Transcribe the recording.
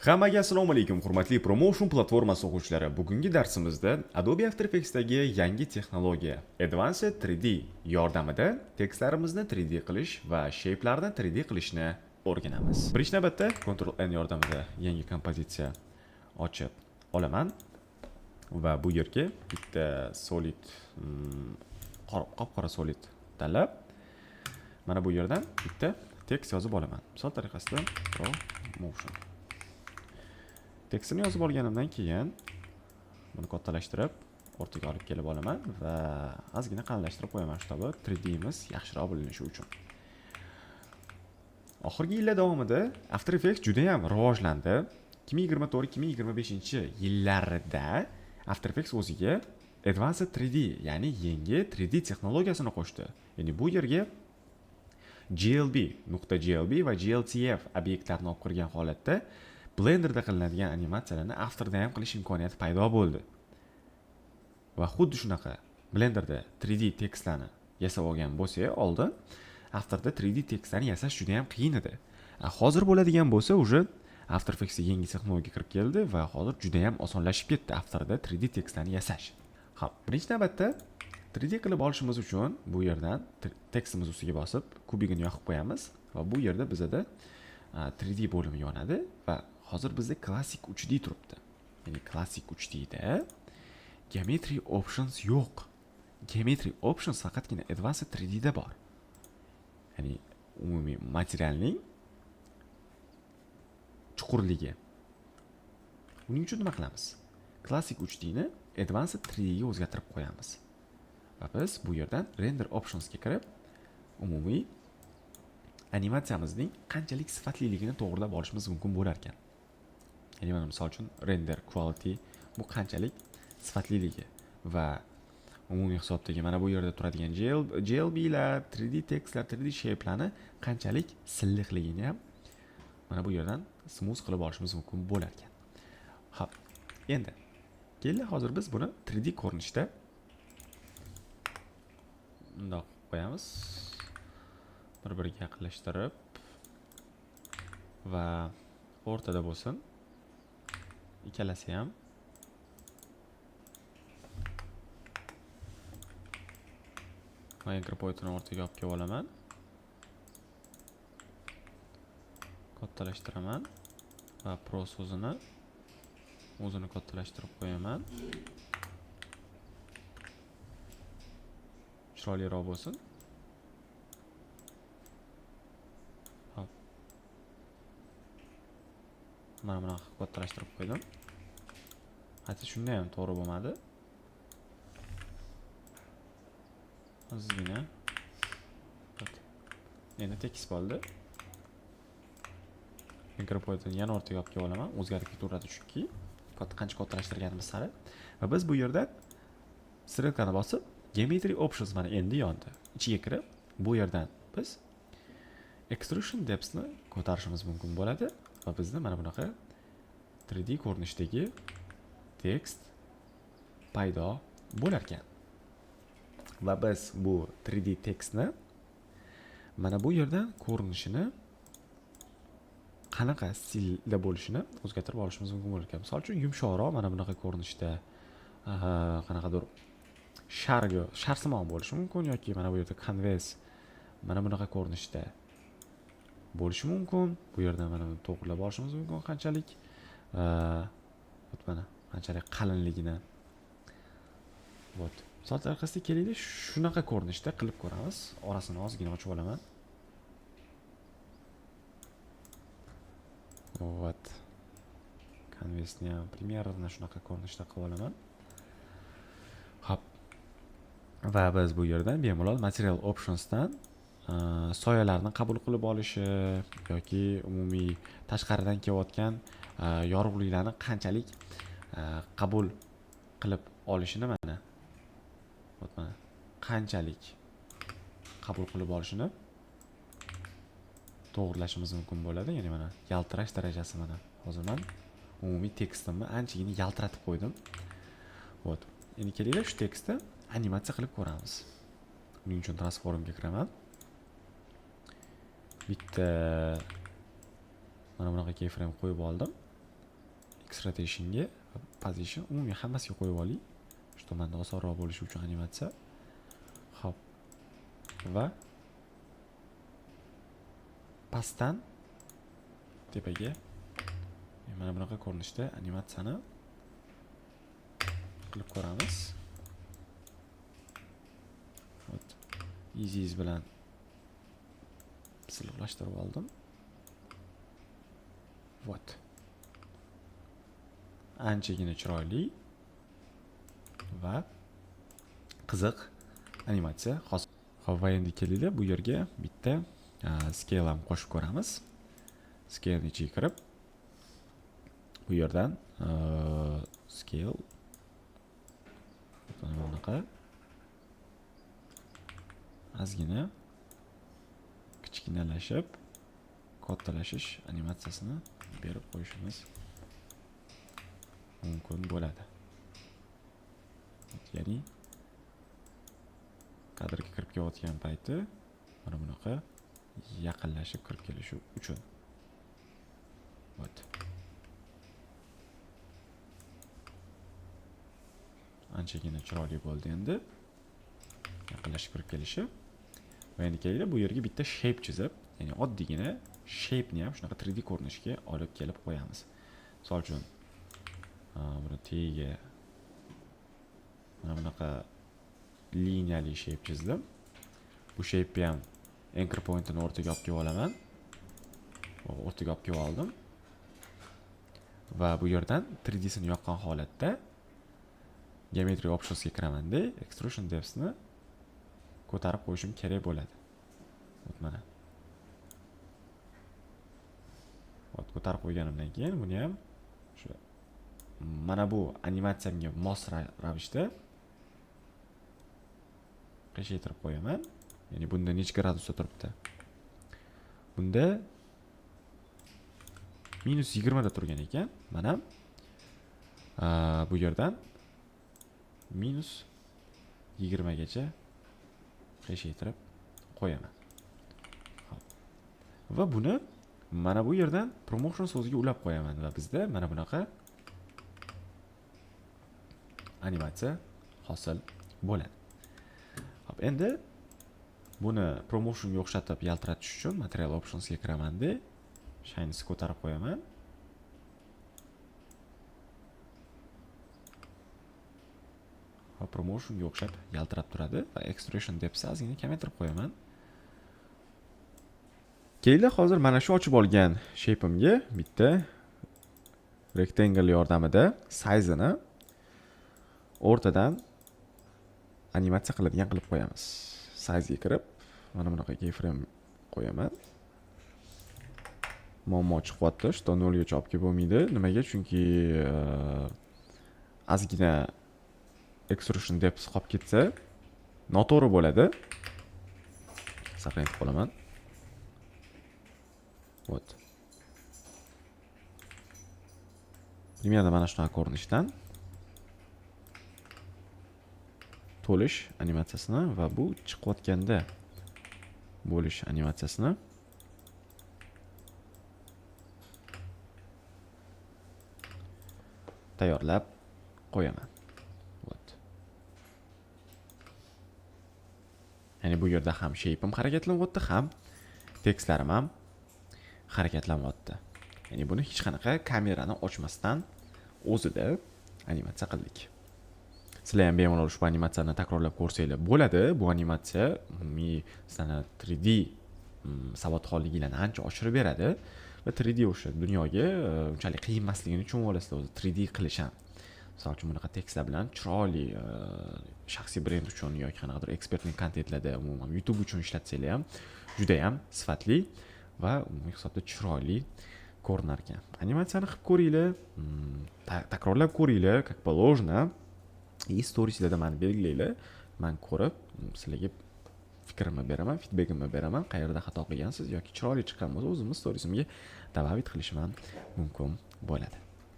Hammaga assalomu alaykum, hurmatli Promotion platformasi o'quvchilari. Bugungi darsimizda Adobe After Effects'dagi yangi texnologiya Advanced 3D yordamida tekstlarimizni 3D qilish va shape'larni 3D qilishni o'rganamiz. Birinchi navbatda Ctrl N yordamida yangi kompozitsiya ochib olaman va bu yerga bitta solid qop-qora solid tanlab, mana bu yerdan bitta tekst yozib olaman. Misol tariqasida Promotion tekstini yozib olganimdan keyin buni kattalashtirib o'rtaga olib kelib olaman va ozgina qalinlashtirib qo'yaman, shunday 3D imiz yaxshiroq bilinishi uchun. Oxirgi yillar davomida After Effects juda ham rivojlandi. 2024-2025 yillarida After Effects o'ziga Advanced 3D, ya'ni yangi 3D texnologiyasini qo'shdi. Ya'ni bu yerga GLB va GLTF obyektlarni olib kirgan holatda Blenderda qilinadigan animatsiyalarni Afterda ham qilish imkoniyati paydo bo'ldi. Va xuddi shunaqa Blenderda 3D tekstlarni yasab olgan bo'lsa, oldin Afterda 3D tekstlarni yasash juda ham qiyin edi. Hozir bo'ladigan bo'lsa, уже After Effectsga yangi texnologiya kirib keldi va hozir juda ham osonlashib ketdi Afterda 3D tekstlarni yasash. Xo'p, birinchi navbatda 3D qilib olishimiz uchun bu yerdan tekstimiz ustiga bosib, kubigini yoqib qo'yamiz va bu yerda bizda 3D bo'limi yonadi va hozir bizda Classic 3D turibdi. Ya'ni Classic 3D da Geometry Options yo'q. Geometry Options faqatgina Advanced 3D da bor. Ya'ni umumiy materialning chuqurligi. Uning uchun nima qilamiz? Classic 3D ni Advanced 3D ga o'zgartirib qo'yamiz. Va biz bu yerdan Render Options ga kirib, umumiy animatsiyamizning qanchalik sifatliligini to'g'rilab olishimiz mumkin bo'lar ekan. Ya'ni mana misol uchun render quality bu qanchalik sifatliligi va umumiy hisobdagi mana bu yerda turadigan GLB lar, 3D tekstlar, 3D shape'larni qanchalik silliqligini ham mana bu yerdan smooth qilib olishimiz mumkin bo'lar ekan. Xo'p, endi keldi hozir biz buni 3D ko'rinishda bundoq qo'yamiz. Bir-biriga yaqinlashtirib va o'rtada bo'lsin. Ikkalasi ham Anchor pointini o'rtaga olib kelib olaman. Kattalashtiraman va Pro so'zini o'zini kattalashtirib qo'yaman. Chiroyliroq bo'lsin. Mana buni kattalashtirib qo'ydim. Hatto shunday ham to'g'ri bo'lmadi. Ozgina. Endi tekis bo'ldi. Mikropointni yana o'rtaga olib kelib olaman. O'zgarib ketaveradi chunki qancha kattalashtirganimiz sari. Va biz bu yerda strelkani bosib, Geometry Options mana endi yondi. Ichiga kirib, bu yerdan biz Extrusion Depth ni ko'tarishimiz mumkin bo'ladi. Va bizda mana bunaqa 3D ko'rinishdagi tekst paydo bo'lar ekan. Va biz bu 3D tekstni mana bu yerdan ko'rinishini qanaqa stilda bo'lishini o'zgartirib olishimiz mumkin bo'lar ekan. Misol uchun yumshoqroq mana bunaqa ko'rinishda qanaqadir sharsimon bo'lishi mumkin yoki mana bu yerda canvas mana bunaqa ko'rinishda bo'lishi mumkin. Bu yerdan mana buni to'g'rilab olishimiz mumkin qanchalik mana qanchalik qalinligini. Vot. Misol tariqasida kelaylik, shunaqa ko'rinishda qilib ko'ramiz. Orasini ozgina ochib olaman. Vot. Canvasni ham примерно shunaqa ko'rinishda qilib olaman. Hop. Va biz bu yerdan bemalol Material Optionsdan soyalarni qabul qilib olishi yoki umumiy tashqaridan kelayotgan yorug'liklarni qanchalik qabul qilib olishini mana qanchalik qabul qilib olishini to'g'rilashimiz mumkin bo'ladi. Ya'ni mana yaltirash darajasi mana hozir men umumiy tekstimni anchagina yaltiratib qo'ydim. Vot. Endi kelaylik shu tekstni animatsiya qilib ko'ramiz. Buning uchun transformga kiraman. Bitta mana bunaqa keyframe qo'yib oldim. X rotationga position umumiy hammasiga qo'yib oling. Shu menda osonroq bo'lishi uchun animatsiya. Xo'p. Va pastdan tepaga mana bunaqa ko'rinishda animatsiyani qilib ko'ramiz. Easy bilan silliqlashtirib oldim. Vot. Anchagina chiroyli va qiziq animatsiya hosil. Xo'p, va endi kelinglar bu yerga bitta scale ham qo'shib ko'ramiz. Scale ichiga kirib bu yerdan scale bunaqa ozgina kichkinalashib kattalashish animatsiyasini berib qo'yishimiz mumkin bo'ladi. Ya'ni kadrga kirib kelayotgan payti mana bunaqa yaqinlashib kirib kelishi uchun. Anchagina chiroyli bo'ldi endi. Yaqinlashib kirib kelishi. Va endi kelinglar bu yerga bitta shape chizib, ya'ni oddiygina shape ni ham shunaqa 3D ko'rinishga olib kelib qo'yamiz. Misol uchun buni tagiga mana bunaqa liniyali shape chizdim. Bu shape ham anchor pointini o'rtaga olib kelib olaman. O'rtaga olib kelib oldim. Va bu yerdan 3D sini yoqqan holatda geometry optionsga kiraman-da, extrusion depth ni ko'tarib qo'yishim kerak bo'ladi. Mana. Ko'tarib qo'yganimdan keyin buni ham shu mana bu animatsiyamga mos ravishda qiyshaytirib qo'yaman. Ya'ni bunda necha gradusda turibdi? Bunda -20 da turgan ekan. Mana bu yerdan -20 gacha qiyshaytirib qo'yaman. Va buni mana bu yerdan promotion so'ziga ulab qo'yaman va bizda mana bunaqa animatsiya hosil bo'ladi. Xo'p, endi buni promotionga o'xshatib yaltiratish uchun material optionsga kiraman-da, shayni ko'tarib qo'yaman. Va promotionga o'xshab yaltirab turadi va extrusion depthni ozgina kamaytirib qo'yaman. Kelinglar hozir mana shu ochib olgan shape'imga bitta rectangle yordamida size'ini o'rtadan animatsiya qiladigan qilib qo'yamiz. Size'ga kirib mana bunaqa keyframe qo'yaman. Muammo chiqyapti, что 0 gacha olib kelib bo'lmaydi. Nimaga? Chunki ozgina extrusion depth qolib ketsa noto'g'ri bo'ladi. Saqlanib qolaman. Вот. Примерно mana shunaqa ko'rinishdan to'lish animatsiyasini va bu chiqayotganda bo'lish animatsiyasini tayyorlab qo'yaman. Ya'ni bu yerda ham shape'im harakatlanyapti, ham tekstlarim ham harakatlanyapti. Ya'ni buni hech qanaqa kamerani ochmasdan o'zida animatsiya qildik. Sizlar ham bemalol ushbu animatsiyani takrorlab ko'rsanglar bo'ladi. Bu animatsiya sizlarni 3D savodxonligingizni ancha oshirib beradi va 3D o'sha dunyoga unchalik qiyin emasligini tushunib olasizlar o'zi 3D qilish ham. Misol uchun bunaqa tekstlar bilan chiroyli shaxsiy brend uchun yoki qanaqadir ekspertning kontentlarda umuman YouTube uchun ishlatsanglar ham juda ham sifatli va umumiy hisobda chiroyli ko'rinar ekan. Animatsiyani qilib ko'ringlar, takrorlab ko'ringlar, как положено. И storieslarda meni belgilaylar. Men ko'rib, sizlarga fikrimni beraman, feedbackimni beraman. Qayerda xato qilgansiz yoki chiroyli chiqqan bo'lsa, o'zimni storiesimga добавить qilishim ham mumkin bo'ladi.